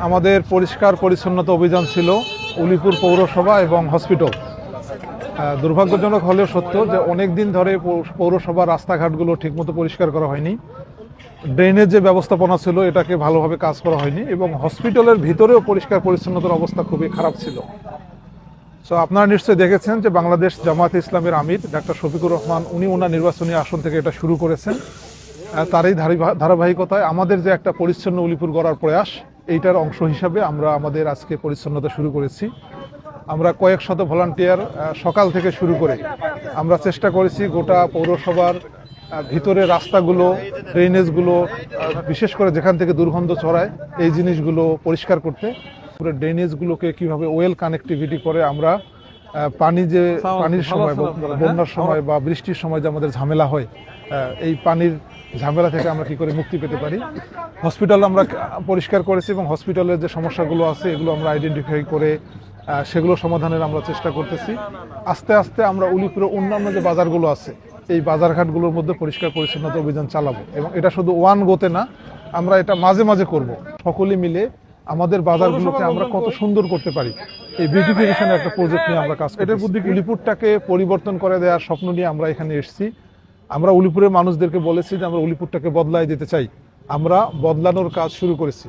আমাদের পরিষ্কার পরিচ্ছন্নতা অভিযান ছিল উলিপুর পৌরসভা এবং হসপিটাল। দুর্ভাগ্যজনক হলেও সত্য যে অনেক দিন ধরে পৌরসভা রাস্তাঘাটগুলো ঠিকমতো পরিষ্কার করা হয়নি, ড্রেনেজ যে ব্যবস্থাপনা ছিল এটাকে ভালোভাবে কাজ করা হয়নি, এবং হসপিটালের ভিতরেও পরিষ্কার পরিচ্ছন্নতার অবস্থা খুবই খারাপ ছিল। সো আপনারা নিশ্চয়ই দেখেছেন যে বাংলাদেশ জামায়াতে ইসলামের আমির ডাক্তার শফিকুর রহমান উনি ওনার নির্বাচনী আসন থেকে এটা শুরু করেছেন। তারই ধারাবাহিকতায় আমাদের যে একটা পরিচ্ছন্ন উলিপুর গড়ার প্রয়াস, এইটার অংশ হিসাবে আমরা আমাদের আজকে পরিচ্ছন্নতা শুরু করেছি। আমরা কয়েক শত ভলান্টিয়ার সকাল থেকে শুরু করে আমরা চেষ্টা করেছি গোটা পৌরসভার ভিতরে রাস্তাগুলো, ড্রেনেজগুলো, বিশেষ করে যেখান থেকে দুর্গন্ধ ছড়ায় এই জিনিসগুলো পরিষ্কার করতে। পুরো ড্রেনেজগুলোকে কিভাবে ওয়েল কানেক্টিভিটি করে আমরা পানির সময়, বন্যার সময় বা বৃষ্টির সময় যে আমাদের ঝামেলা হয়, এই পানির ঝামেলা থেকে আমরা কি করে মুক্তি পেতে পারি। হসপিটাল আমরা পরিষ্কার করেছি এবং হসপিটালের যে সমস্যাগুলো আছে এগুলো আমরা আইডেন্টিফাই করে সেগুলো সমাধানের আমরা চেষ্টা করতেছি। আস্তে আস্তে আমরা উলিপুরে অন্যান্য যে বাজারগুলো আছে এই বাজারঘাটগুলোর মধ্যে পরিষ্কার পরিচ্ছন্নতা অভিযান চালাবো, এবং এটা শুধু ওয়ান গোতে না, আমরা এটা মাঝে মাঝে করব। সকলে মিলে আমাদের বাজারগুলোকে আমরা কত সুন্দর করতে পারি, এই বিউটিফিকেশনের একটা প্রজেক্ট নিয়ে আমরা কাজ করি। এটার বুদ্ধি উলিপুরটাকে পরিবর্তন করে দেওয়ার স্বপ্ন নিয়ে আমরা এখানে এসেছি। আমরা উলিপুরের মানুষদেরকে বলেছি যে আমরা উলিপুরটাকে বদলায় দিতে চাই, আমরা বদলানোর কাজ শুরু করেছি।